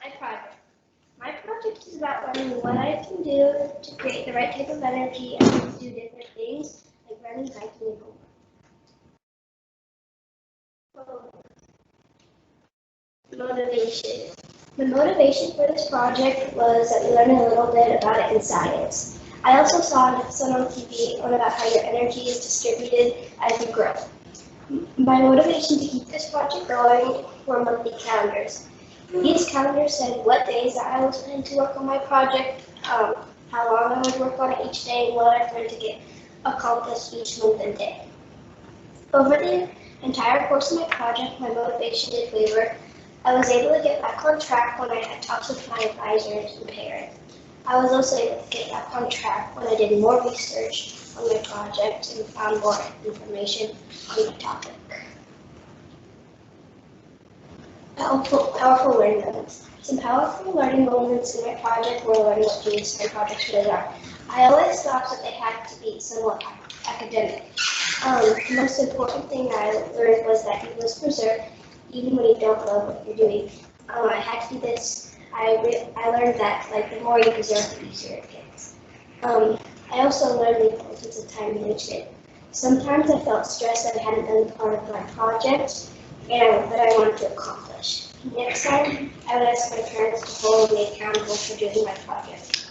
My project. My project is about learning what I can do to create the right type of energy and to do different things like running, hiking, and homework. Motivation. The motivation for this project was that we learned a little bit about it in science. I also saw an episode on TV on about how your energy is distributed as you grow. My motivation to keep this project going were monthly calendars. These calendars said what days that I was planning to work on my project, how long I would work on it each day, and what I planned to get accomplished each month and day. Over the entire course of my project, my motivation did waver. I was able to get back on track when I had talks with my advisors and parents. I was also able to get back on track when I did more research on my project and found more information on the topic. Powerful learning moments. Some powerful learning moments in my project were learning what dreams and projects really are. I always thought that they had to be somewhat academic. The most important thing I learned was that you must preserve even when you don't love what you're doing. I had to do this. I learned that the more you preserve, the easier it gets. I also learned the importance of time management. Sometimes I felt stressed that I hadn't done part of my project that I wanted to accomplish. Next time, I would ask my parents to hold me accountable for doing my project.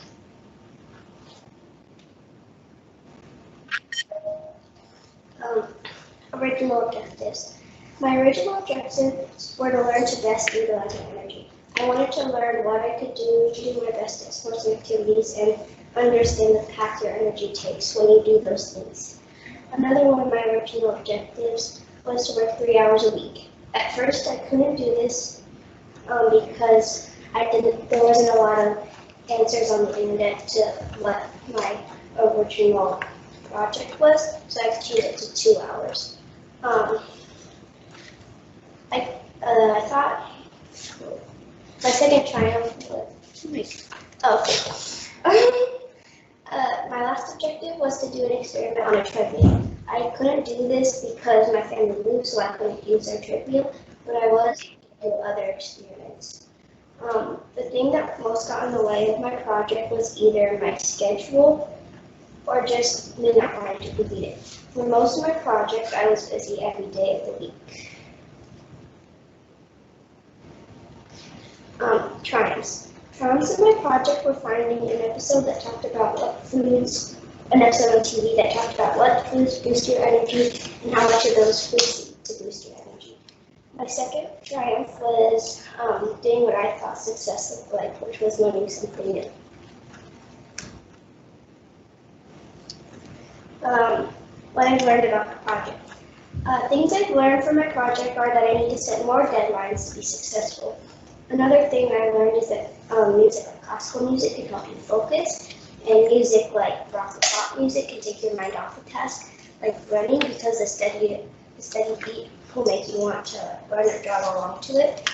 Original objectives. My original objectives were to learn to best utilize my energy. I wanted to learn what I could do to do my best at sports and activities and understand the path your energy takes when you do those things. Another one of my original objectives was to work 3 hours a week. At first, I couldn't do this because there wasn't a lot of answers on the internet to what my original project was, so I changed it to 2 hours. I thought my second triumph was my last objective was to do an experiment on a treadmill. I couldn't do this because my family moved, so I couldn't use their treadmill, but I was able to do other experiments. The thing that most got in the way of my project was either my schedule or just me not wanting to complete it. For most of my project, I was busy every day of the week. Triumphs. Triumphs of my project were finding an episode that talked about an episode on TV that talked about what foods boost your energy and how much of those foods need to boost your energy. My second triumph was doing what I thought success looked like, which was learning something new. What I've learned about my project. Things I've learned from my project are that I need to set more deadlines to be successful. Another thing I learned is that music, like classical music, can help you focus, and music like rock and pop music can take your mind off the task, like running, because the steady beat will make you want to run or jog along to it.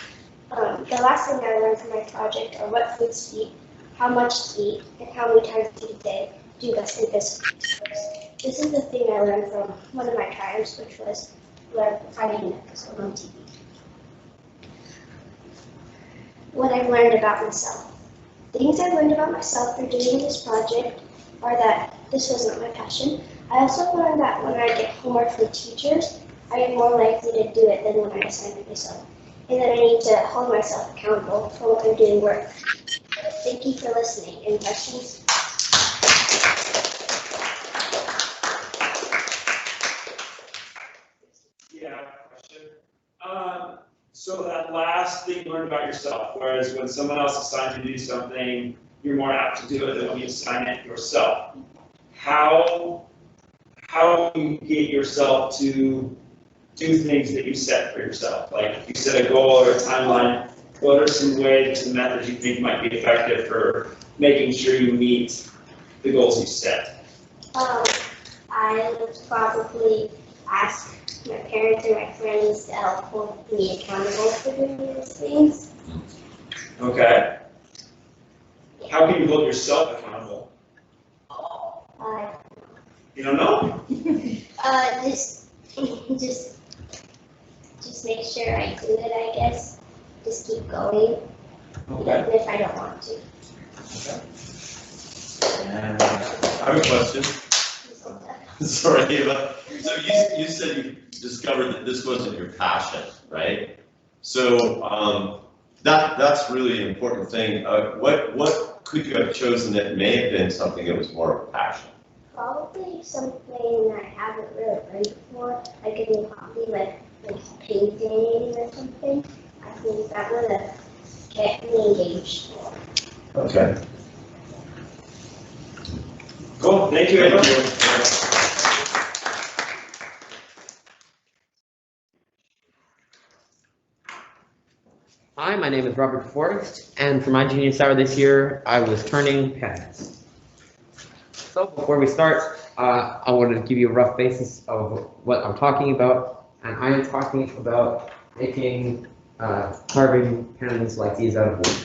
The last thing I learned from my project are what foods to eat, how much to eat, and how many times to eat a day do best in physical exercise. This is the thing I learned from one of my triumphs, which was finding an episode on TV. What I've learned about myself. Things I've learned about myself through doing this project are that this was not my passion. I also learned that when I get homework from teachers, I am more likely to do it than when I assign it myself, and that I need to hold myself accountable for what I'm doing work. Thank you for listening. Any questions? Yeah, question. So that last thing you learned about yourself, whereas when someone else assigns you to do something, you're more apt to do it than when you assign it yourself. How do you get yourself to do things that you set for yourself? Like if you set a goal or a timeline, what are some ways and methods you think might be effective for making sure you meet the goals you set? I would probably ask my parents and my friends to help hold me accountable for doing these things. Okay. How can you hold yourself accountable? You don't know? Just make sure I do it, I guess. Just keep going. Okay. even if I don't want to. And I have a question. Sorry, Eva. So you said you discovered that this wasn't your passion, right? So that's really an important thing. What could you have chosen that may have been something that was more of a passion? Probably something I haven't really learned before, like a new hobby, like painting or something. I think that would have kept me engaged more. Okay. Cool, thank you, Eva. Hi, my name is Robert Forrest, and for my Genius Hour this year, I was turning pens. So before we start, I wanted to give you a rough basis of what I'm talking about, and I am talking about making carving pens like these out of wood.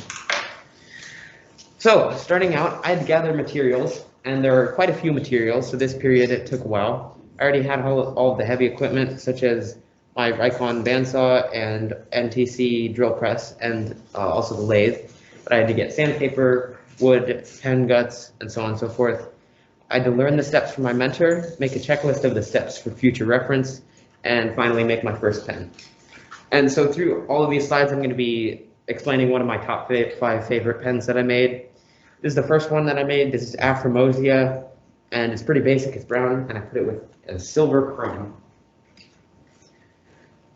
So starting out, I had to gather materials, and there are quite a few materials, so this period it took a while. I already had all of the heavy equipment, such as my Rikon bandsaw and NTC drill press, and also the lathe. But I had to get sandpaper, wood, pen guts, and so on and so forth. I had to learn the steps from my mentor, make a checklist of the steps for future reference, and finally make my first pen. And so through all of these slides, I'm going to be explaining one of my top 5 favorite pens that I made. This is the first one that I made. This is Afromosia, and it's pretty basic. It's brown, and I put it with a silver chrome.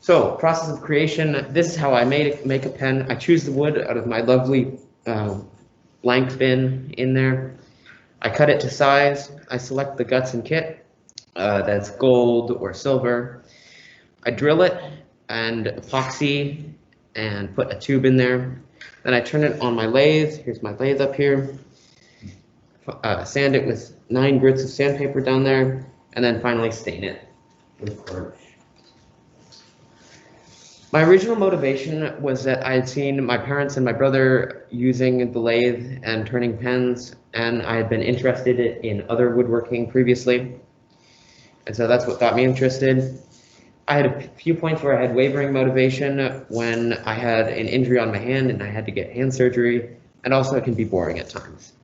So, process of creation. This is how I make a pen. I choose the wood out of my lovely blank bin in there. I cut it to size. I select the guts and kit. That's gold or silver. I drill it and epoxy and put a tube in there. Then I turn it on my lathe. Here's my lathe up here. Sand it with 9 grits of sandpaper down there, and then finally stain it with varnish. My original motivation was that I had seen my parents and my brother using the lathe and turning pens, and I had been interested in other woodworking previously, and so that's what got me interested. I had a few points where I had wavering motivation when I had an injury on my hand and I had to get hand surgery, and also it can be boring at times.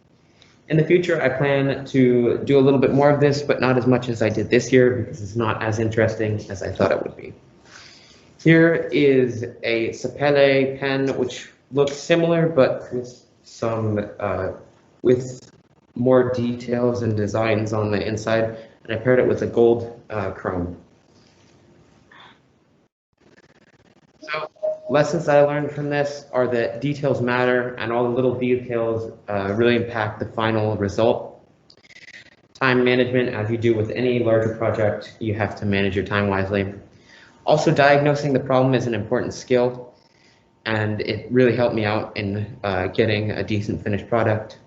In the future, I plan to do a little bit more of this, but not as much as I did this year because it's not as interesting as I thought it would be. Here is a Sapele pen, which looks similar, but with some with more details and designs on the inside, and I paired it with a gold chrome. So, lessons that I learned from this are that details matter, and all the little details really impact the final result. Time management, as you do with any larger project, you have to manage your time wisely. Also, diagnosing the problem is an important skill, and it really helped me out in getting a decent finished product.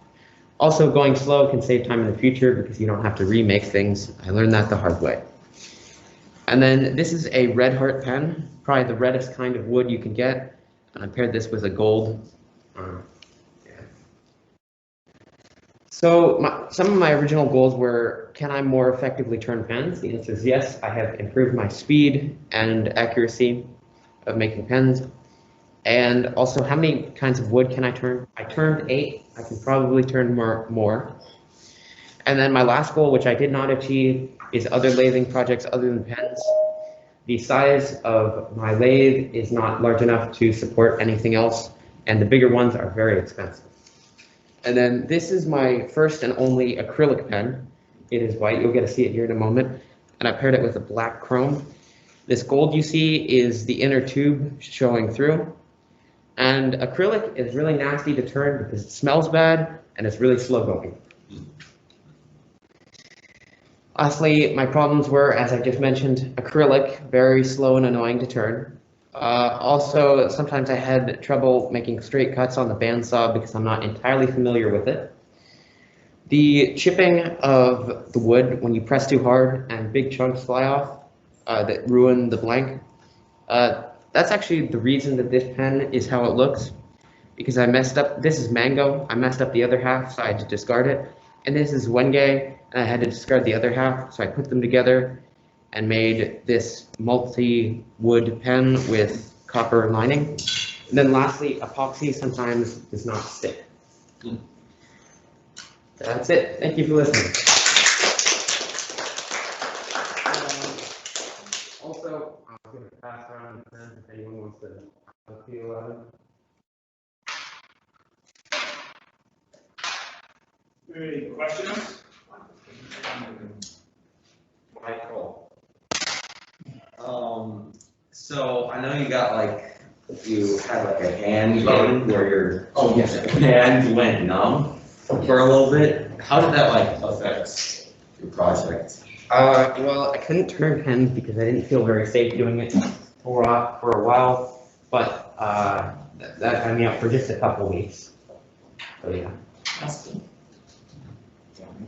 Also, going slow can save time in the future because you don't have to remake things. I learned that the hard way. And then this is a red heart pen, probably the reddest kind of wood you can get. And I paired this with a gold. So some of my original goals were, can I more effectively turn pens? The answer is yes. I have improved my speed and accuracy of making pens. And also, how many kinds of wood can I turn? I turned 8. I can probably turn more. And then my last goal, which I did not achieve, is other lathing projects other than pens. The size of my lathe is not large enough to support anything else, and the bigger ones are very expensive. And then this is my first and only acrylic pen. It is white. You'll get to see it here in a moment. And I paired it with a black chrome. This gold you see is the inner tube showing through. And acrylic is really nasty to turn because it smells bad and it's really slow going. Lastly, my problems were, as I just mentioned, acrylic, very slow and annoying to turn. Also, sometimes I had trouble making straight cuts on the bandsaw because I'm not entirely familiar with it. The chipping of the wood when you press too hard and big chunks fly off that ruin the blank. That's actually the reason that this pen is how it looks, because I messed up. This is mango. I messed up the other half, so I had to discard it. And this is wenge, and I had to discard the other half, so I put them together and made this multi-wood pen with copper lining. And then lastly, epoxy sometimes does not stick. That's it. Thank you for listening. Also, I'm going to pass around the pen if anyone wants to feel about it. Any questions? Michael. So I know you got like, you had like a hand button where your hand went numb for a little bit. How did that like affect your project? Well, I couldn't turn pens because I didn't feel very safe doing it for a while, but that had me out for just a couple weeks. So yeah.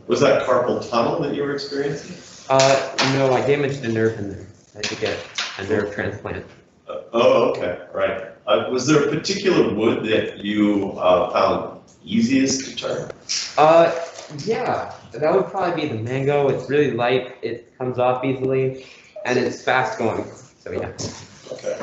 Was that carpal tunnel that you were experiencing? No, I damaged a nerve in there. I had to get a nerve transplant. Oh, okay, right. Was there a particular wood that you found easiest to turn? Yeah, that would probably be the mango. It's really light, it comes off easily, and it's fast going. So yeah. Okay.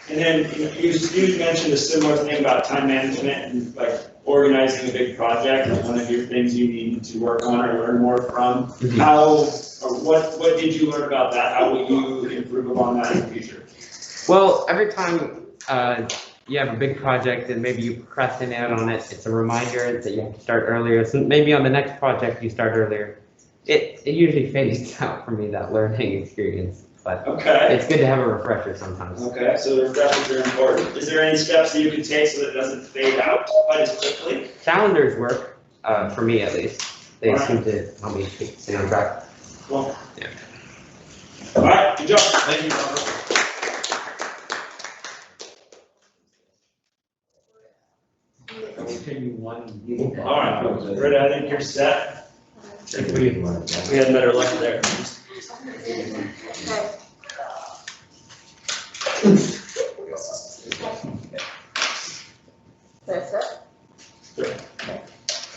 And then you mentioned a similar thing about time management and like organizing a big project as one of your things you need to work on or learn more from. Mhm. How, or what did you learn about that? How will you improve upon that in the future? Well, every time you have a big project and maybe you procrastinate on it, it's a reminder that you have to start earlier. So maybe on the next project you start earlier. It usually fades out for me, that learning experience, but Okay. it's good to have a refresher sometimes. Okay, so the refreshers are important. Is there any steps that you can take so that it doesn't fade out quite as quickly? Calendars work, for me at least. They Alright. seem to help me stay on track. Cool. Yeah. All right, good job. Thank you, Robert. All right, Britta, I think you're set. We had better luck there.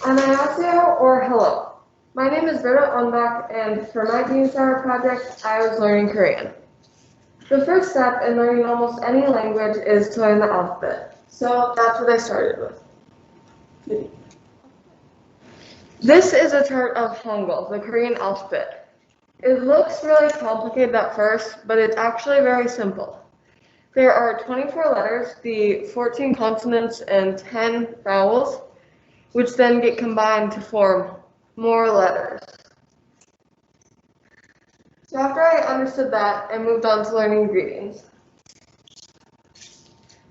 Annyeonghaseyo or hello. My name is Rita Onbach, and for my Teen Summer project, I was learning Korean. The first step in learning almost any language is to learn the alphabet. So that's what I started with. This is a chart of Hangul, the Korean alphabet. It looks really complicated at first, but it's actually very simple. There are 24 letters, the 14 consonants, and 10 vowels, which then get combined to form more letters. So after I understood that, I moved on to learning greetings.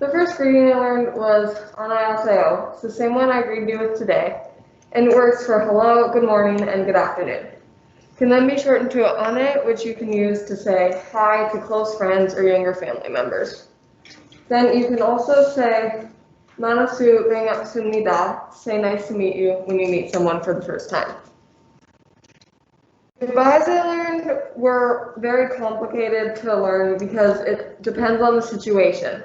The first greeting I learned was Annyeonghaseyo. It's the same one I greeted you with today, and it works for hello, good morning, and good afternoon. It can then be shortened to ane, which you can use to say hi to close friends or younger family members. Then you can also say Manasu bangaksumnida, say nice to meet you when you meet someone for the first time. Goodbyes I learned were very complicated to learn because it depends on the situation.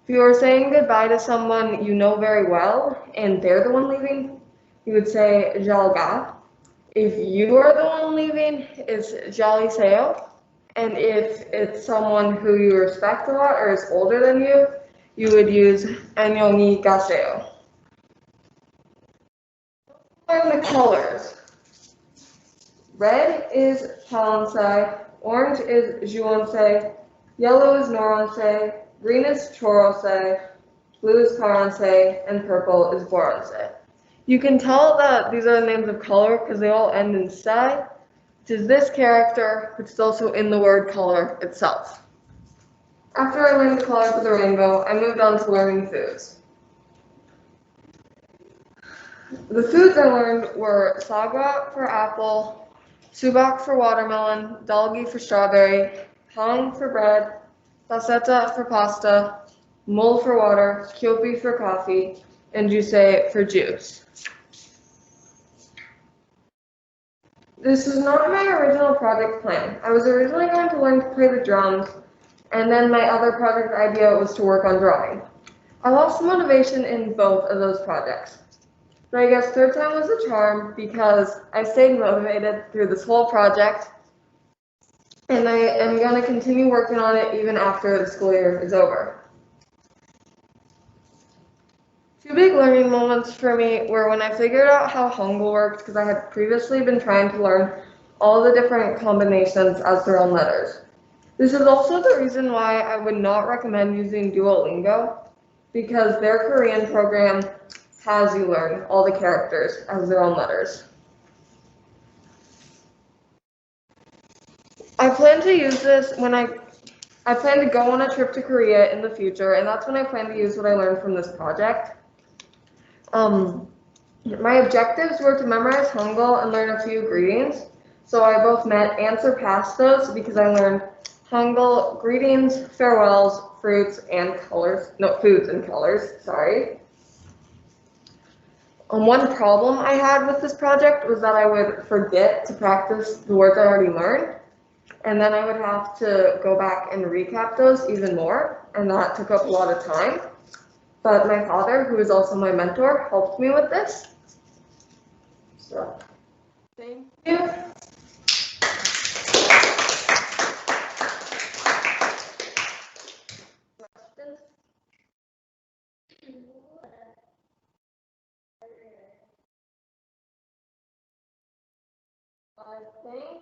If you are saying goodbye to someone you know very well and they're the one leaving, you would say jalga. If you are the one leaving, it's jaliseo. And if it's someone who you respect a lot or is older than you would use anyongi gaseo. Learn the colors. Red is palansai, orange is juonsei, yellow is noronsei, green is choronsei, blue is karansei, and purple is boronsei. You can tell that these are the names of color because they all end in sai, which is this character, which is also in the word color itself. After I learned the colors of the rainbow, I moved on to learning foods. The foods I learned were saga for apple, subak for watermelon, dalgi for strawberry, hang for bread, paseta for pasta, mul for water, kyopi for coffee, and juice for juice. This is not my original project plan. I was originally going to learn to play the drums, and then my other project idea was to work on drawing. I lost motivation in both of those projects. But I guess third time was a charm because I stayed motivated through this whole project. and I am going to continue working on it even after the school year is over. Two big learning moments for me were when I figured out how Hangul worked, because I had previously been trying to learn all the different combinations as their own letters. This is also the reason why I would not recommend using Duolingo, because their Korean program has you learn all the characters as their own letters. I plan to use this when I plan to go on a trip to Korea in the future, and that's when I plan to use what I learned from this project. My objectives were to memorize Hangul and learn a few greetings. So I both met and surpassed those because I learned Hangul greetings, farewells, foods and colors, sorry. One problem I had with this project was that I would forget to practice the words I already learned, and then I would have to go back and recap those even more, and that took up a lot of time. But my father, who is also my mentor, helped me with this. So, thank you. I think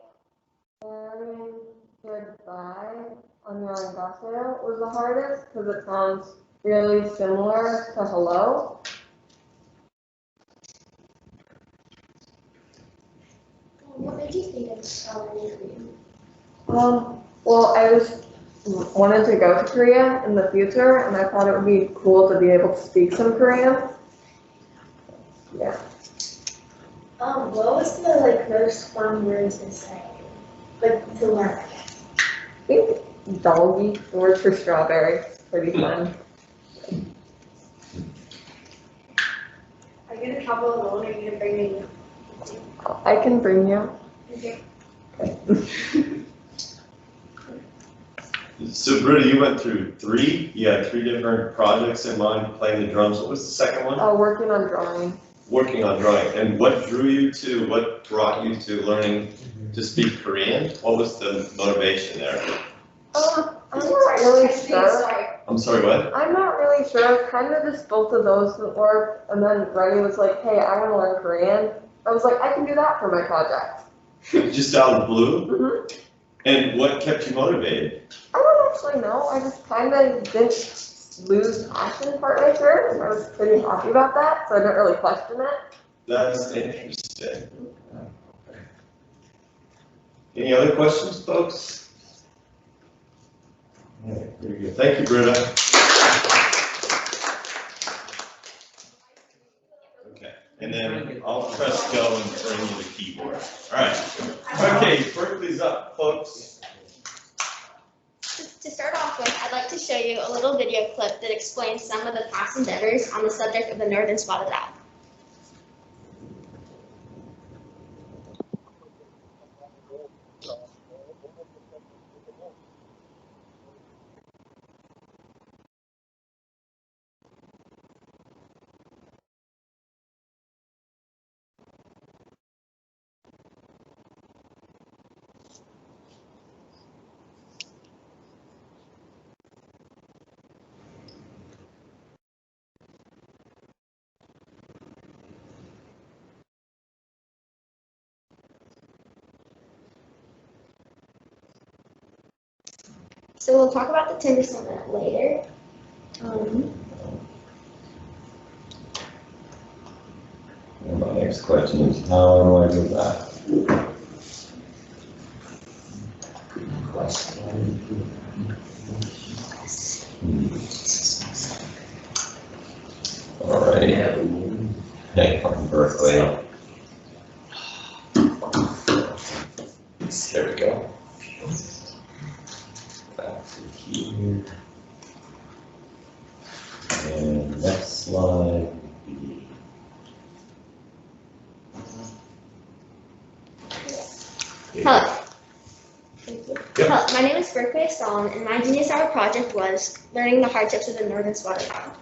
learning goodbye on your Angaseo was the hardest because it sounds really similar to hello. What made you think of Korean? Well, I wanted to go to Korea in the future, and I thought it would be cool to be able to speak some Korean. Yeah. What was the most fun words to say? To learn, I guess. I think doggy, the word for strawberry, pretty fun. Are you gonna travel alone or are you gonna bring me? I can bring you. Okay. So Britta, you went through three, you had three different projects in mind, playing the drums. What was the second one? Working on drawing. Working on drawing. And what brought you to learning to speak Korean? What was the motivation there? I'm not really sure. I'm sorry, what? I'm not really sure. Kind of just both of those would work. And then Remmy was like, hey, I want to learn Korean. I was like, I can do that for my project. Just out of the blue? Mm-hmm. And what kept you motivated? I don't actually know. I just kind of didn't lose passion partway through, and I was pretty happy about that, so I didn't really question it. That's interesting. Any other questions, folks? All right, very good. Thank you, Britta. Okay, and then I'll press go and bring you the keyboard. All right. Okay, Berkley's up, folks. To start off with, I'd like to show you a little video clip that explains some of the past endeavors on the subject of the northern spotted owl. So we'll talk about the timber summit later. And my next question is, how do I do that? Good question. All right. Hey, from Berkley. There we go. Back to here. And next slide would be. Hello. Thank you. Hello, my name is Berkley and my genius hour project was learning the hardships of the northern spotted owl.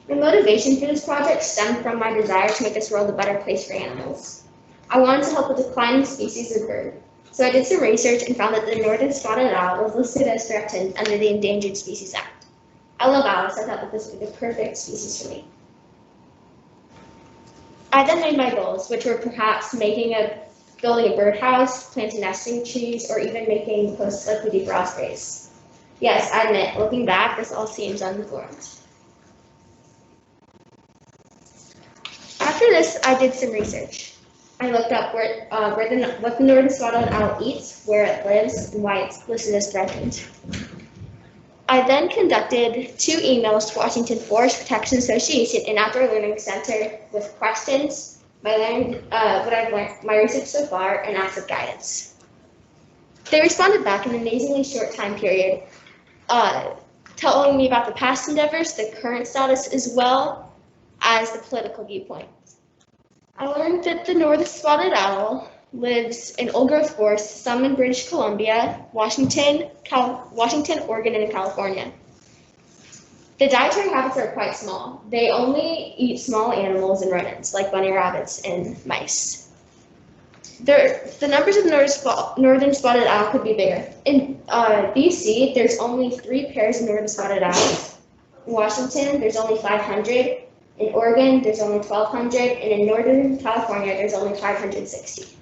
My motivation for this project stemmed from my desire to make this world a better place for animals. I wanted to help the declining species of bird So I did some research and found that the northern spotted owl was listed as threatened under the Endangered Species Act. I love owls, so I thought that this would be the perfect species for me. I then made my goals, which were perhaps building a birdhouse, planting nesting trees, or even making the coast like we do for ospreys. Yes, I admit, looking back, this all seems uninformed. After this, I did some research. I looked up what the northern spotted owl eats, where it lives, and why it's listed as threatened. I then conducted 2 emails to Washington Forest Protection Association and Outdoor Learning Center with questions, what I've learned, my research so far, and asked for guidance. They responded back in an amazingly short time period, telling me about the past endeavors, the current status, as well as the political viewpoint. I learned that the northern spotted owl lives in old-growth forests, some in British Columbia, Washington, Oregon, and California. The dietary habits are quite small. They only eat small animals and rodents, like bunny rabbits and mice. The numbers of the northern spotted owl could be bigger. In BC, there's only 3 pairs of northern spotted owls. In Washington, there's only 500. In Oregon, there's only 1,200. And in Northern California, there's only 560.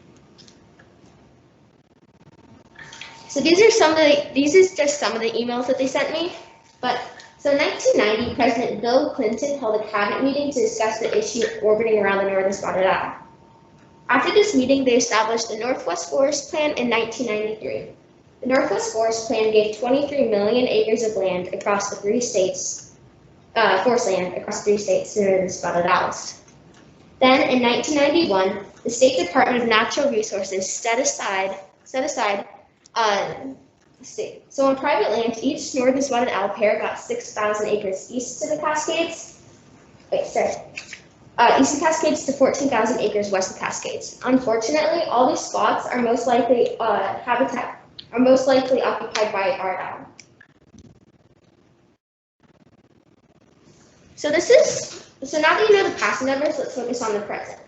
So these is just some of the emails that they sent me. So in 1990, President Bill Clinton held a cabinet meeting to discuss the issue orbiting around the northern spotted owl. After this meeting, they established the Northwest Forest Plan in 1993. The Northwest Forest Plan gave 23 million acres of land across the 3 states, forest land across 3 states to northern spotted owls. Then in 1991, the State Department of Natural Resources set aside. So on private land, each northern spotted owl pair got 6,000 acres east to the Cascades. East of Cascades to 14,000 acres west of Cascades. Unfortunately, all these spots are most likely occupied by a barred owl. So now that you know the past endeavors, let's focus on the present.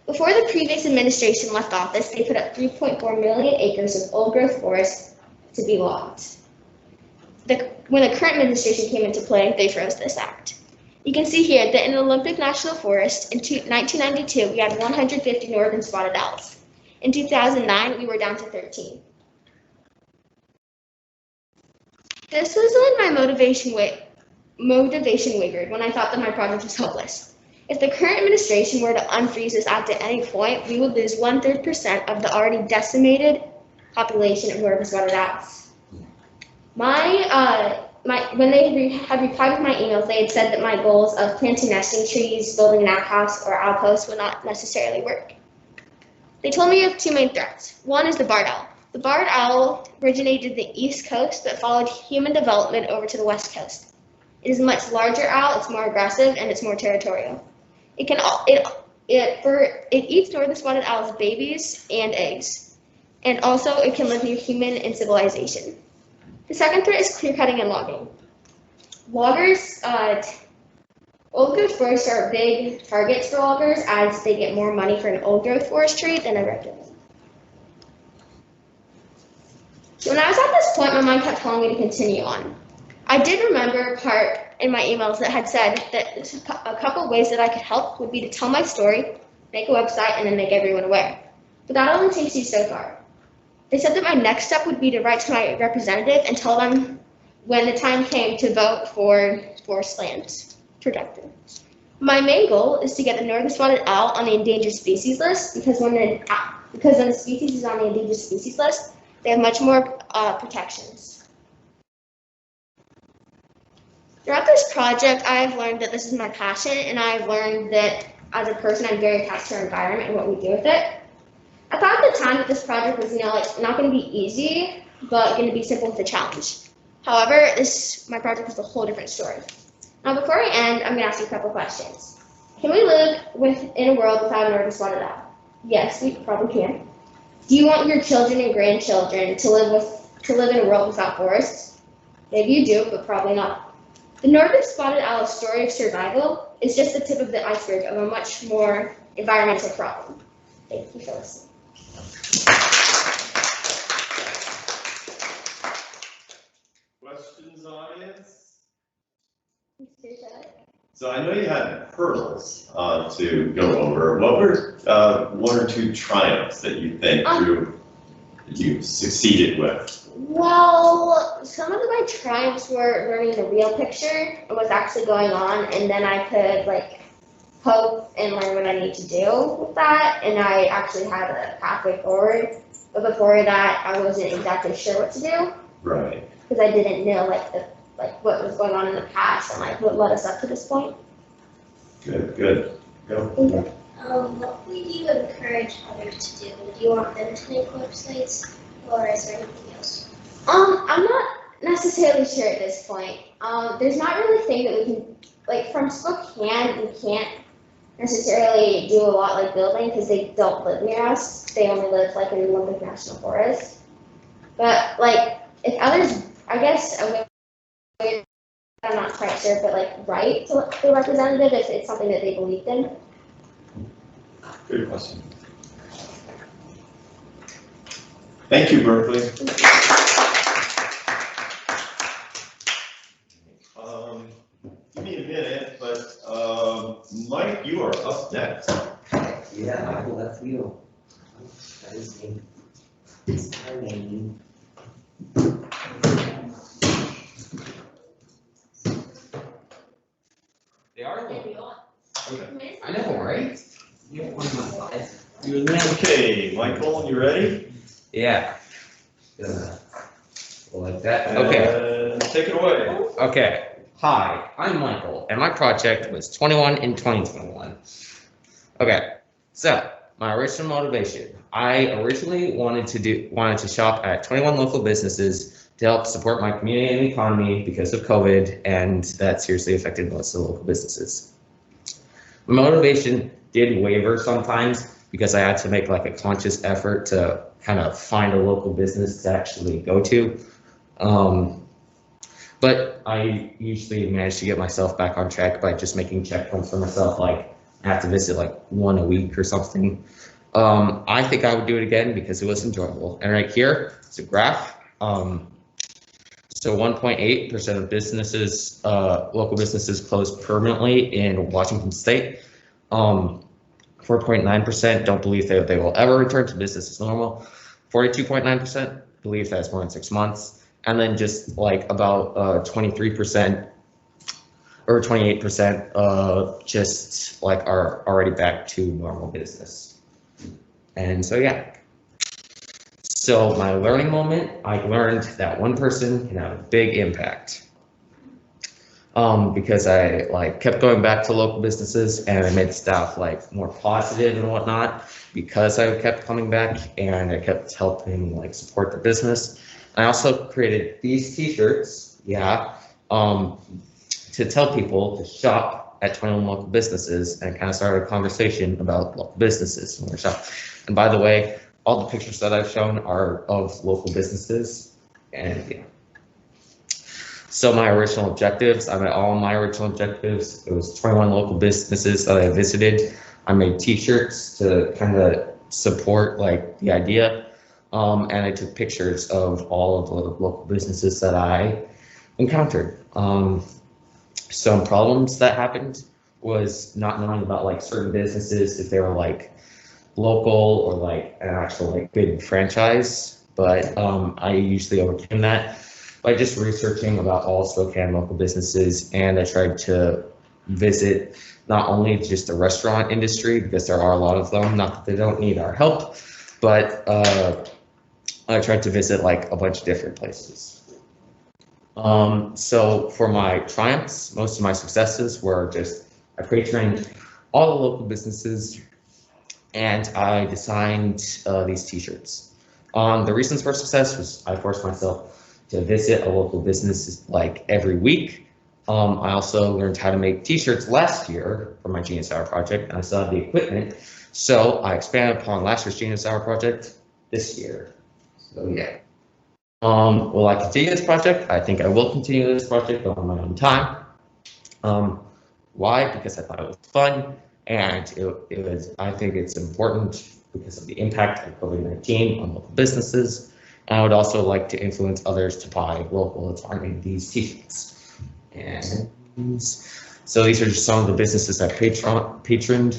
Before the previous administration left office, they put up 3.4 million acres of old-growth forest to be logged. When the current administration came into play, they froze this act. You can see here that in the Olympic National Forest in 1992, we had 150 northern spotted owls. In 2009, we were down to 13. This was when my motivation wavered, when I thought that my project was hopeless. If the current administration were to unfreeze this act at any point, we would lose 1/3% of the already decimated population of northern spotted owls. When they had replied with my emails, they had said that my goals of planting nesting trees, building an outhouse, or outpost would not necessarily work. They told me of 2 main threats. One is the barred owl. The barred owl originated in the East Coast but followed human development over to the West Coast. It is a much larger owl, it's more aggressive, and it's more territorial. It eats northern spotted owls' babies and eggs, and also it can live near human and civilization. The second threat is clear-cutting and logging. Loggers, old-growth forests are big targets for loggers as they get more money for an old-growth forest tree than a regular. So when I was at this point, my mind kept telling me to continue on. I did remember a part in my emails that had said that a couple of ways that I could help would be to tell my story, make a website, and then make everyone aware. But that only takes you so far. They said that my next step would be to write to my representative and tell them when the time came to vote for forest land protection. My main goal is to get the northern spotted owl on the endangered species list because when the species is on the endangered species list, they have much more protections. Throughout this project, I have learned that this is my passion, and I have learned that as a person, I'm very attached to our environment and what we do with it. I thought at the time that this project was, not going to be easy, but going to be simple with a challenge. However, my project is a whole different story. Now, before I end, I'm going to ask you a couple questions. Can we live in a world without a northern spotted owl? Yes, we probably can. Do you want your children and grandchildren to live in a world without forests? Maybe you do, but probably not. The northern spotted owl's story of survival is just the tip of the iceberg of a much more environmental problem. Thank you for listening. the audience? So I know you had hurdles to go over. What were one or two triumphs that you think you succeeded with? Well, some of my triumphs were learning the real picture and what's actually going on, and then I could like hope and learn what I need to do with that, and I actually had a pathway forward. But before that, I wasn't exactly sure what to do Right. because I didn't know what was going on in the past and like what led us up to this point. Good, good. Go. What would you encourage others to do? Do you want them to make websites, or is there anything else? I'm not necessarily sure at this point. There's not really a thing that we can, like from Spokane, we can't necessarily do a lot like building because they don't live near us. They only live like in the Olympic National Forest. But like if others, I guess a way, I'm not quite sure, but like right to be representative if it's something that they believed in. Good question. Thank you, Berkley. Give me a minute, but Mike, you are up next. Yeah, Michael, that's you. That is me. It's my name. They are little. Okay. I know, right? You have one of my slides. Okay, Michael, you ready? Yeah. Like that. Okay. Take it away. Okay. Hi, I'm Michael, and my project was 21 in 2021. Okay, so my original motivation. I originally wanted to shop at 21 local businesses to help support my community and economy because of COVID, and that seriously affected most of the local businesses. My motivation did waver sometimes because I had to make like a conscious effort to kind of find a local business to actually go to. But I usually manage to get myself back on track by just making checkpoints for myself, like I have to visit like one a week or something. I think I would do it again because it was enjoyable. And right here, it's a graph. So 1.8% of businesses, local businesses closed permanently in Washington State. 4.9% don't believe that they will ever return to business as normal. 42.9% believe that's more than 6 months. And then just like about 23% or 28% just like are already back to normal business. And so, yeah. So my learning moment, I learned that one person can have a big impact. Because I like kept going back to local businesses and I made staff like more positive and whatnot because I kept coming back and I kept helping like support the business. I also created these t-shirts, to tell people to shop at 21 local businesses and kind of started a conversation about local businesses and where to shop. And by the way, all the pictures that I've shown are of local businesses, and yeah. So my original objectives, I met all my original objectives. It was 21 local businesses that I visited. I made t-shirts to kind of support like the idea. And I took pictures of all of the local businesses that I encountered. Some problems that happened was not knowing about like certain businesses, if they were like local or like an actual like good franchise, but I usually overcame that by just researching about all Spokane local businesses, and I tried to visit not only just the restaurant industry, because there are a lot of them, not that they don't need our help, but I tried to visit like a bunch of different places. So for my triumphs, most of my successes were just I pre-trained all the local businesses and I designed these t-shirts. The reasons for success was I forced myself to visit a local business like every week. I also learned how to make t-shirts last year for my Genius Hour project, and I still have the equipment. So I expanded upon last year's Genius Hour project this year. So yeah. Will I continue this project? I think I will continue this project on my own time. Why? Because I thought it was fun, and it was. I think it's important because of the impact of COVID-19 on local businesses, And I would also like to influence others to buy local farming these t-shirts. And so these are just some of the businesses that patroned.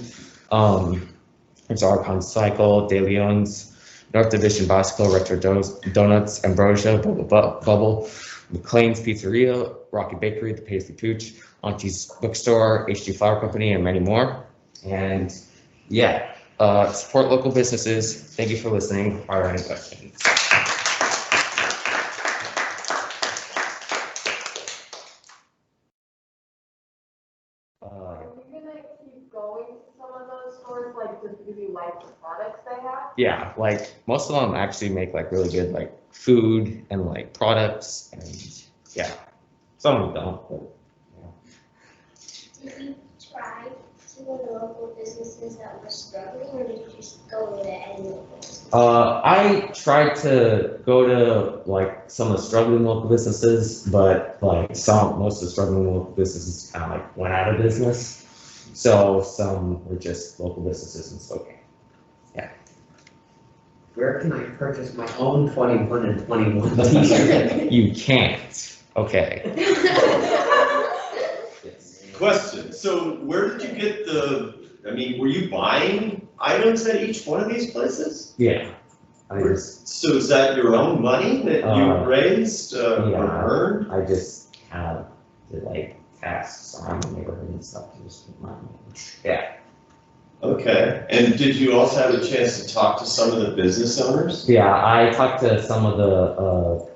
There's Archon Cycle, De Leon's, North Division Bicycle, Retro Donuts, Ambrosia, Bubble, McLean's Pizzeria, Rocky Bakery, The Paisley Pooch, Auntie's Bookstore, HG Flower Company, and many more. And yeah, support local businesses. Thank you for listening. Are there any questions? Are you gonna keep going to some of those stores, like, just because you like the products they have? Yeah, like most of them actually make like really good like food and like products, and yeah, some of them don't. But, Did you try to go to local businesses that were struggling, or did you just go to any local business? I tried to go to like some of the struggling local businesses, but like most of the struggling local businesses kind of like went out of business. So some were just local businesses in Spokane. Where can I purchase my own 21 and 21 t-shirt? You can't. Okay. Question, so where did you get I mean, were you buying items at each one of these places? Yeah. I just So is that your own money that you raised or yeah. earned? I just have to like tasks around the neighborhood and stuff to just keep my money. Yeah. Okay, and did you also have a chance to talk to some of the business owners? Yeah, I talked to some of the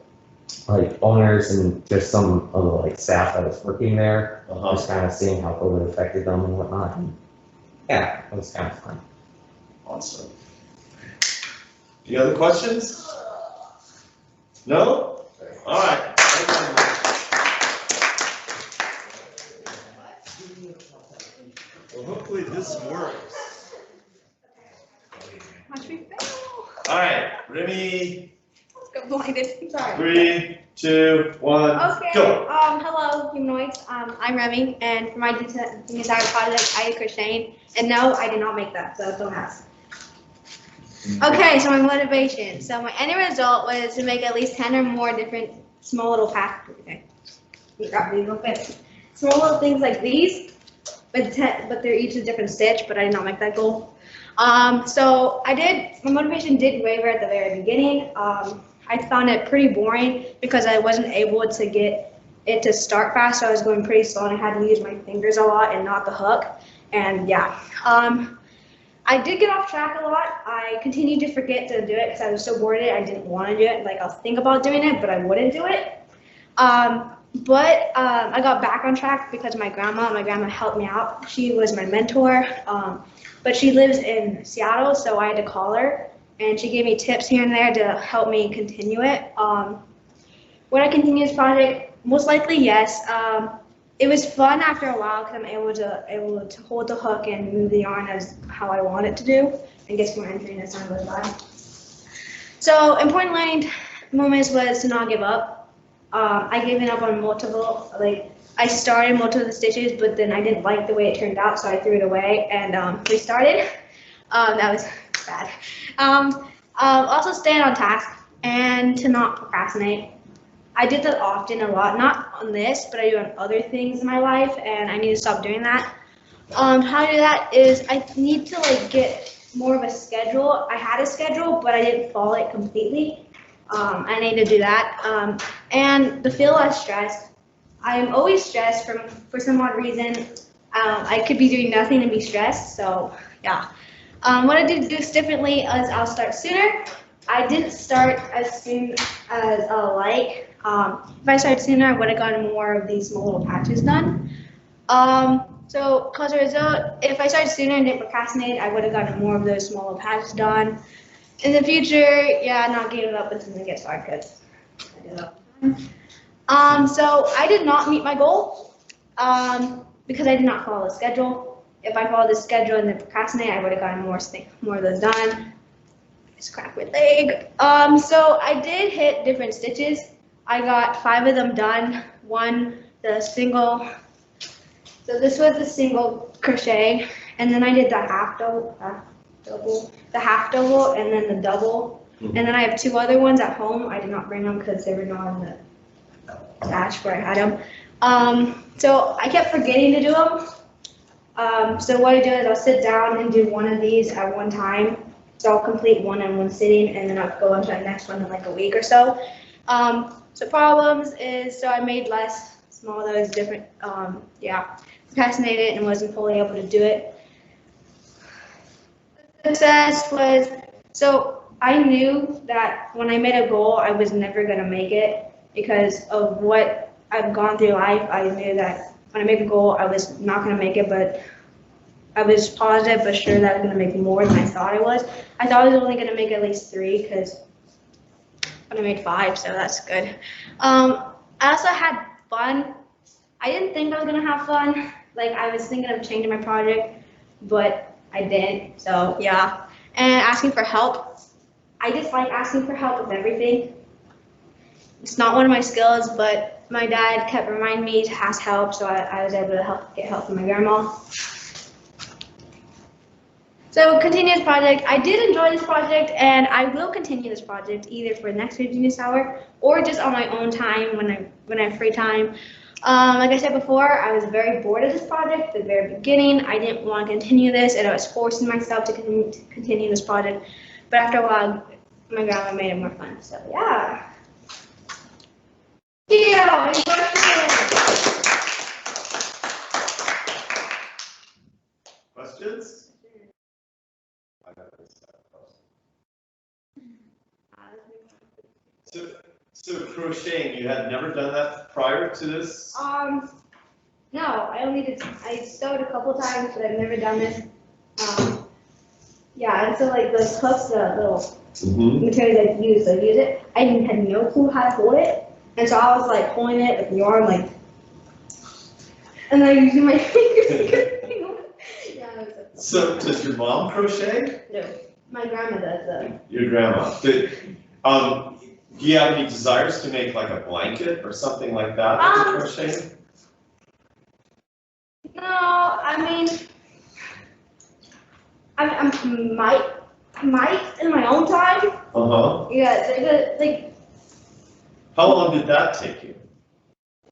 like owners and just some of the like staff that was working there, just kind of seeing how COVID affected them and whatnot. And yeah, it was kind of fun. Awesome. Any other questions? No? All right. Well, hopefully this works. Watch me fail. All right, Remmy, Let's go blinded. Sorry. 3, 2, 1, Okay. go. Hello, humanoids. I'm Remmy, and for my design project, I did crocheting. And no, I did not make that, so don't ask. Okay, so my motivation. So my end result was to make at least 10 or more different small little packs. Okay. Small little things like these, but they're each a different stitch, but I did not make that goal. So my motivation did waver at the very beginning. I found it pretty boring because I wasn't able to get it to start fast, so I was going pretty slow and I had to use my fingers a lot and not the hook. And yeah, I did get off track a lot. I continued to forget to do it because I was so bored of it. I didn't want to do it. Like I'll think about doing it, but I wouldn't do it. But I got back on track because my grandma helped me out. She was my mentor, but she lives in Seattle, so I had to call her, and she gave me tips here and there to help me continue it. Would I continue this project? Most likely, yes. It was fun after a while because I'm able to hold the hook and move the yarn as how I want it to do, and get more entry as time goes by. So important learning moments was to not give up. I gave up on multiple, I started multiple of the stitches, but then I didn't like the way it turned out, so I threw it away and restarted. That was bad. Also staying on task and to not procrastinate. I did that often a lot, not on this, but I do on other things in my life, and I need to stop doing that. How to do that is I need to get more of a schedule. I had a schedule, but I didn't follow it completely. I need to do that. And to feel less stressed. I am always stressed for some odd reason. I could be doing nothing and be stressed, so yeah. What I did differently is I'll start sooner. I didn't start as soon as I like. If I started sooner, I would have gotten more of these small little patches done. So, cause a result, if I started sooner and didn't procrastinate, I would have gotten more of those small little patches done. In the future, yeah, not giving up until it gets hard, cause I give up. So I did not meet my goal, because I did not follow the schedule. If I followed the schedule and then procrastinate, I would have gotten more of those done. I just cracked my leg. So I did hit different stitches. I got 5 of them done. The single. So this was the single crochet, and then I did the half double, and then the double. And then I have 2 other ones at home. I did not bring them because they were not in the stash where I had them. So I kept forgetting to do them. So what I do is I'll sit down and do one of these at one time. So I'll complete one in one sitting, and then I'll go on to the next one in like a week or so. So problems is, so I made less small, that was different, procrastinated and wasn't fully able to do it. Success was, so I knew that when I made a goal, I was never gonna make it because of what I've gone through life. I knew that when I make a goal, I was not gonna make it, but I was positive but sure that I was gonna make more than I thought I was. I thought I was only gonna make at least 3 because I made 5, so that's good. I also had fun. I didn't think I was gonna have fun. Like I was thinking of changing my project, but I didn't. So yeah. And asking for help. I just like asking for help with everything. It's not one of my skills, but my dad kept reminding me to ask help, so I was able to get help from my grandma. So continue this project. I did enjoy this project, and I will continue this project either for the next 15 minutes hour or just on my own time when I have free time. Like I said before, I was very bored of this project at the very beginning. I didn't want to continue this, and I was forcing myself to continue this project. But after a while, my grandma made it more fun. So yeah. Yeah. Questions? So crocheting, you had never done that prior to this? No, I sewed a couple times, but I've never done this. Yeah, and so like those hooks, the little materials I use it. I had no clue how to hold it, and so I was like holding it with the arm, like, and then using my fingers. Yeah, So does your mom crochet? No, my grandma does though. Your grandma. Do you have any desires to make like a blanket or something like that with the crocheting? No, I mean, I might in my own time. Yeah, like. How long did that take you?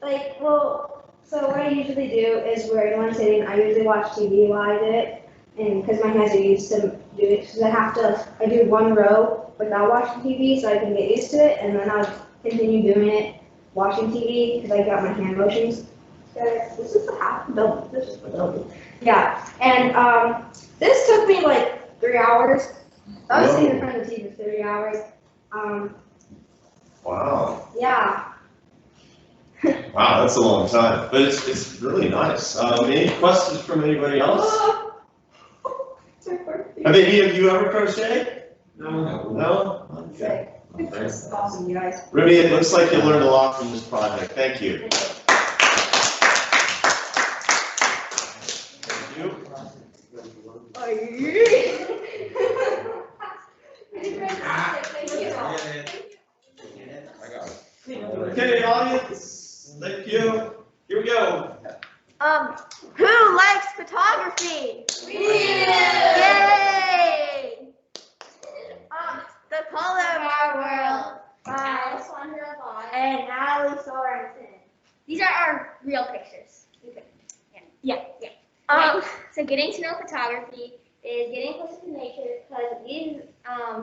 Like, well, so what I usually do is where in one sitting, I usually watch TV while I do it, and because my hands are used to do it, because I do one row without watching TV, so I can get used to it, and then I'll continue doing it watching TV because I got my hand motions. So this is the half build. This is the build. Yeah, and this took me like 3 hours. I was sitting in front of the TV for 3 hours. Wow. Yeah. Wow, that's a long time, but it's really nice. Any questions from anybody else? Have any of you ever crocheted? No. No? Okay. Awesome, you guys. Remy, it looks like you learned a lot from this project. Thank you. Thank you. Okay, audience, thank you. Here we go. Who likes photography? We do! Yay! The Color of Our World by Alessandra and Natalie Alessandra. These are our real pictures. Yeah. So getting to know photography is getting closer to nature because we've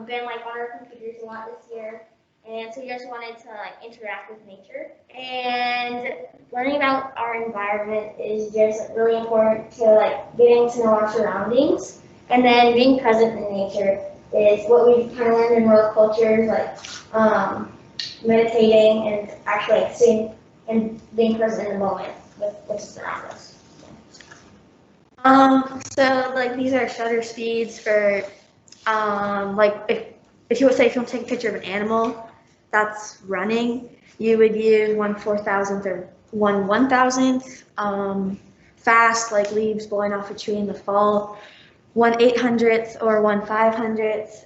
been like on our computers a lot this year. And so we just wanted to like interact with nature, and learning about our environment is just really important to like getting to know our surroundings, and then being present in nature is what we've kind of learned in world cultures, like meditating and actually like seeing and being present in the moment with what's around us. So like these are shutter speeds for like if you would say if you want to take a picture of an animal that's running, you would use 1/4000th or 1/1000th. Fast, like leaves blowing off a tree in the fall, 1/800th or 1/500th.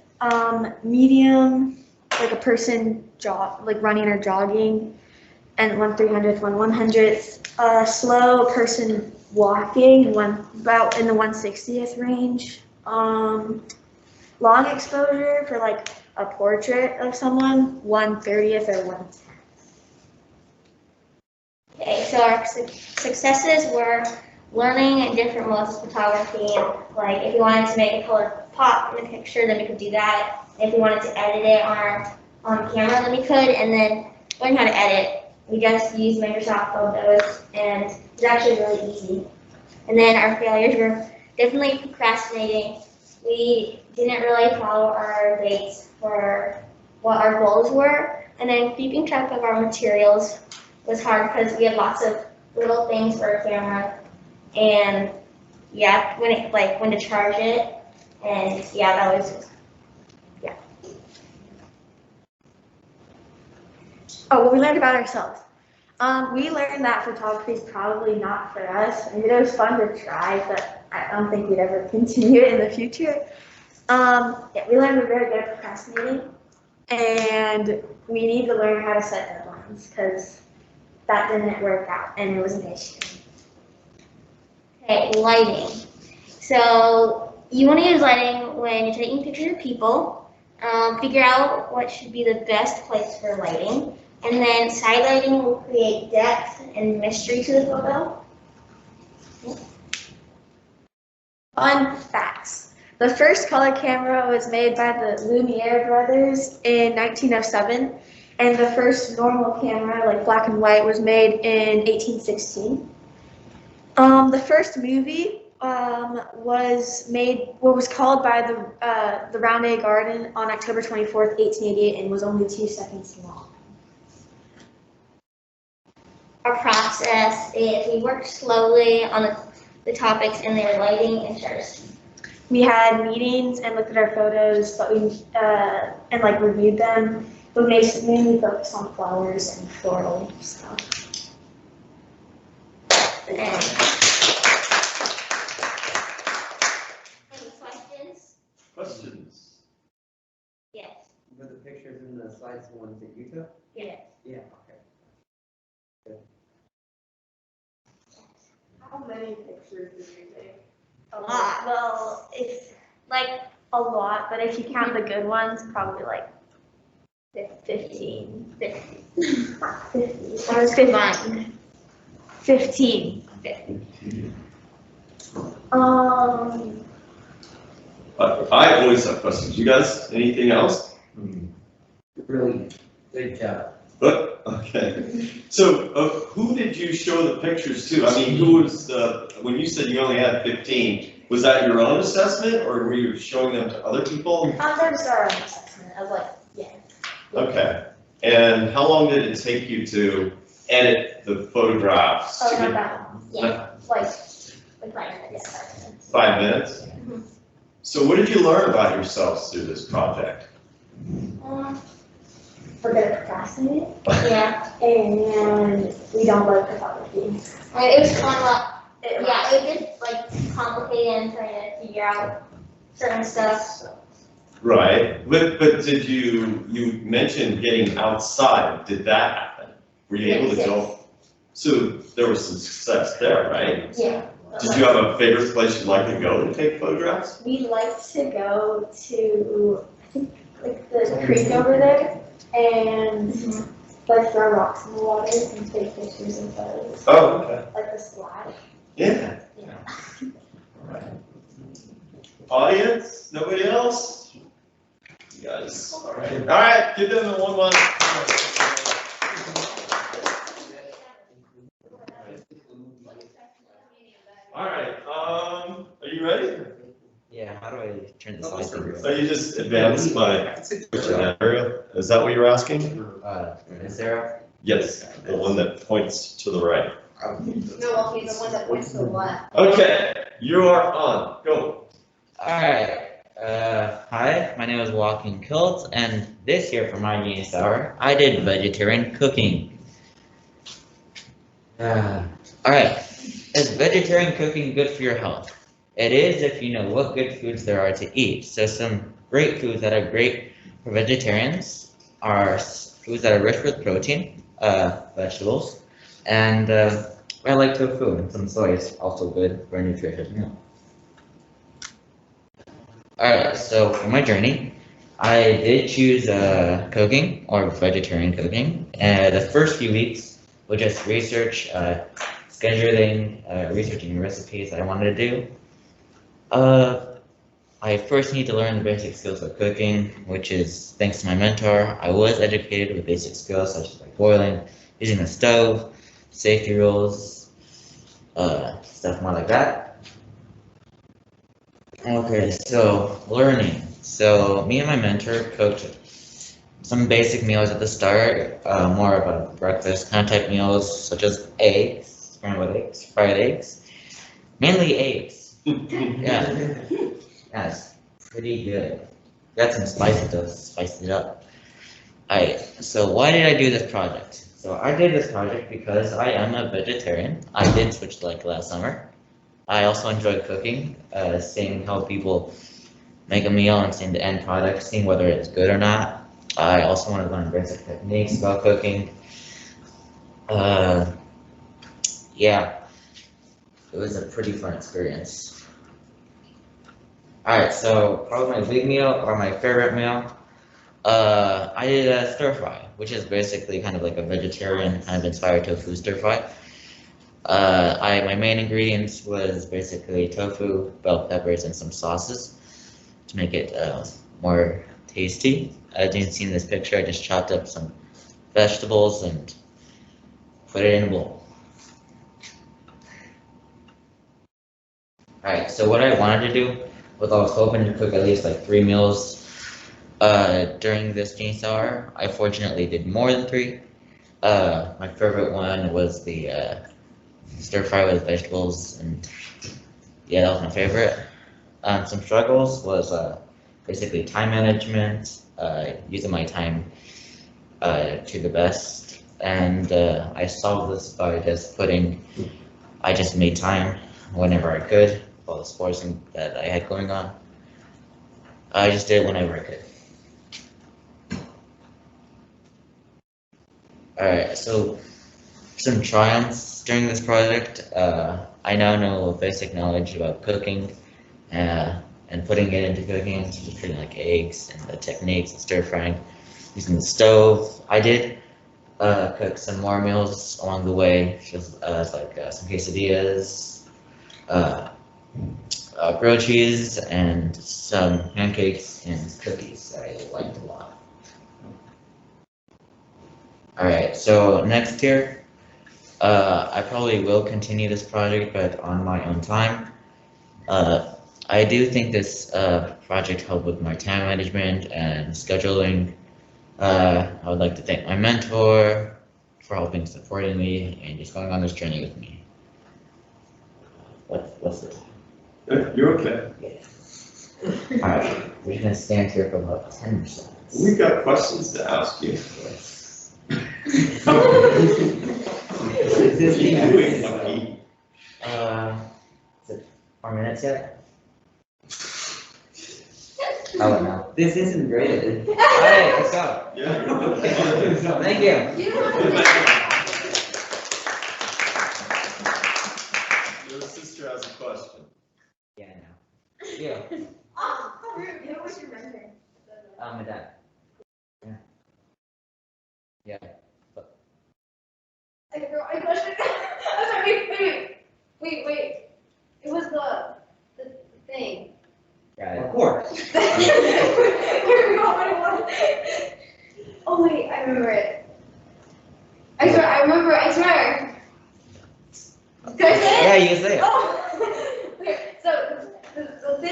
Medium, like a person like running or jogging, and 1/300th, 1/100th. Slow, person walking, about in the 1/60th range. Long exposure for like a portrait of someone, 1/30th or 1/10th. Okay, so our successes were learning different modes of photography. Like if we wanted to make a color pop in a picture, then we could do that. If we wanted to edit it on camera, then we could. And then learn how to edit. We just used Microsoft Photos, and it's actually really easy. And then our failures were definitely procrastinating. We didn't really follow our dates for what our goals were. And then keeping track of our materials was hard because we had lots of little things for a camera. And yeah, when to charge it. And yeah, that was, yeah. Oh, what we learned about ourselves. We learned that photography is probably not for us. I mean, it was fun to try, but I don't think we'd ever continue it in the future. Yeah, we learned we're very good at procrastinating, and we need to learn how to set deadlines because that didn't work out, and it was an issue. Okay, lighting. So you want to use lighting when you're taking pictures of people. Figure out what should be the best place for lighting. And then side lighting will create depth and mystery to the photo. Fun facts. The first color camera was made by the Lumiere brothers in 1907, and the first normal camera, like black and white, was made in 1816. The first movie was made, what was called by the Round A Garden on October 24th, 1888, and was only 2 seconds long. Our process is we work slowly on the topics and their lighting and shutters. We had meetings and looked at our photos, but we and like reviewed them. But we mainly focused on flowers and floral stuff. And any questions? Questions? Yes. Were the pictures in the slides the ones that you took? Yes. Yeah, okay. How many pictures did you take? A lot. Well, it's like a lot, but if you count the good ones, probably like 15. 50. Not 50. What was fun? 15. 50. I always have questions. You guys, anything else? Really good job. But, okay. So, who did you show the pictures to? I mean, who was when you said you only had 15, was that your own assessment or were you showing them to other people? That was our own assessment of like, yeah. Okay. And how long did it take you to edit the photographs? Oh, not that long. Yeah. Like 5 minutes. 5 minutes? Mhm. So what did you learn about yourselves through this project? we're good at procrastinating, Yeah. and we don't love photography. I mean, it was fun. Yeah, it was like complicated and trying to figure out certain stuff. Right, but did you mentioned getting outside, did that happen? Were you able to Yes. go? So there was some success there, right? Yeah. Did you have a favorite place you'd like to go to take photographs? We like to go to, I think, like the creek over there, and like throw rocks in the water and take pictures and photos, Oh, okay. like the splash. Yeah. Yeah. All right. Audience, nobody else? You guys, all right, give them the 1-1. All right, are you ready? Yeah, how do I turn the slides over? So you just advance by pushing that area, is that what you're asking? Is there? Yes, the one that points to the right. No, okay, the one that points to the left. Okay, you are on, go. Alright, hi, my name is Joaquin Kilt, and this year for my Genius Hour, I did vegetarian cooking. Alright, is vegetarian cooking good for your health? It is if you know what good foods there are to eat. So some great foods that are great for vegetarians are foods that are rich with protein, vegetables, and I like tofu, and some soy is also good for a nutritious meal. Alright, so for my journey, I did choose cooking or vegetarian cooking. The first few weeks were just research, scheduling, researching recipes that I wanted to do. I first need to learn the basic skills of cooking, which is thanks to my mentor. I was educated with basic skills such as like boiling, using the stove, safety rules, stuff more like that. Okay, so learning. So me and my mentor cooked some basic meals at the start, more about breakfast kind of type meals such as eggs, scrambled eggs, fried eggs, mainly eggs. Yeah. That's pretty good. Got some spices though, spiced it up. Alright, so why did I do this project? So I did this project because I am a vegetarian. I did switch like last summer. I also enjoy cooking, seeing how people make a meal and seeing the end product, seeing whether it's good or not. I also want to learn basic techniques about cooking. Yeah, it was a pretty fun experience. Alright, so probably my big meal or my favorite meal. I did a stir fry, which is basically kind of like a vegetarian kind of inspired tofu stir fry. My main ingredients was basically tofu, bell peppers, and some sauces to make it more tasty. As you can see in this picture, I just chopped up some vegetables and put it in a bowl. Alright, so what I wanted to do was I was hoping to cook at least like 3 meals during this genius hour. I fortunately did more than 3. My favorite one was the stir fry with vegetables, and yeah, that was my favorite. Some struggles was basically time management, using my time to the best, and I solved this by I just made time whenever I could, all the sports that I had going on. I just did it whenever I could. Alright, so some triumphs during this project. I now know basic knowledge about cooking and putting it into cooking, such as treating like eggs and the techniques of stir frying, using the stove. I did cook some more meals along the way, just like some quesadillas, grilled cheese, and some pancakes and cookies that I liked a lot. Alright, so next year, I probably will continue this project, but on my own time. I do think this project helped with my time management and scheduling. I would like to thank my mentor for helping supporting me and just going on this journey with me. What's the time? You're okay. Alright, we're just gonna stand here for about 10 minutes. We've got questions to ask you. Is it 4 minutes yet? Oh, no. This isn't graded. Alright, let's go. Yeah. Thank you. Your sister has a question. Yeah, I know. Yeah. What's your record? My dad. Yeah. Yeah. I questioned. I'm sorry. Wait. It was the thing. Got it. Of course. Oh wait, I remember it. I swear. Did I say it? Yeah, you can say it. Oh. Okay, so the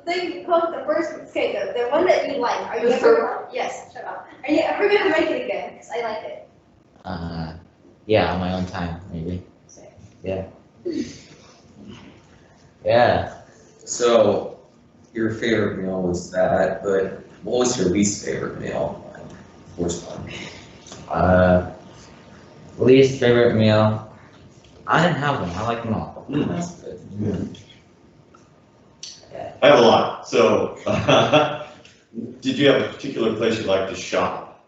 thing you cooked the first. Okay, the one that you like. Are you ever? Yes. Shut up. Are you ever gonna make it again? Because I like it. Yeah, on my own time, maybe. Yeah. Yeah. So, your favorite meal was that, but what was your least favorite meal? Worst one? Least favorite meal. I didn't have one. I like them all. That's good. I have a lot. So, did you have a particular place you like to shop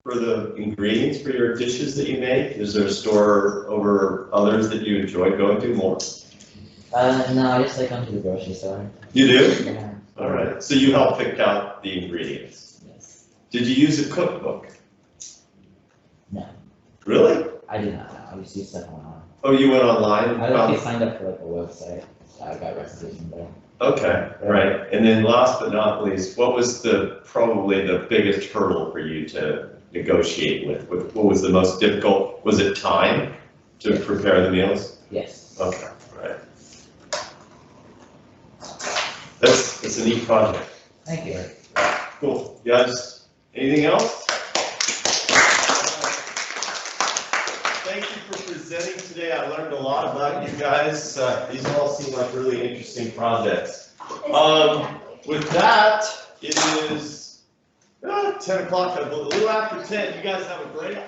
for the ingredients for your dishes that you make? Is there a store over others that you enjoy going to more? No, I just like going to the grocery store. You do? Yeah. All right, so you helped pick out the ingredients. Yes. Did you use a cookbook? No. Really? I did not know. I just used stuff online. Oh, you went online and I found? actually signed up for like a website. I got recipes from there. Okay, right. And then last but not least, what was probably the biggest hurdle for you to negotiate with? What was the most difficult? Was it time to prepare the meals? Yes. Okay, right. That's a neat project. Thank you. Cool. You guys, anything else? Thank you for presenting today. I learned a lot about you guys. These all seem like really interesting projects. With that, it is 10 o'clock, a little after 10. You guys have a break.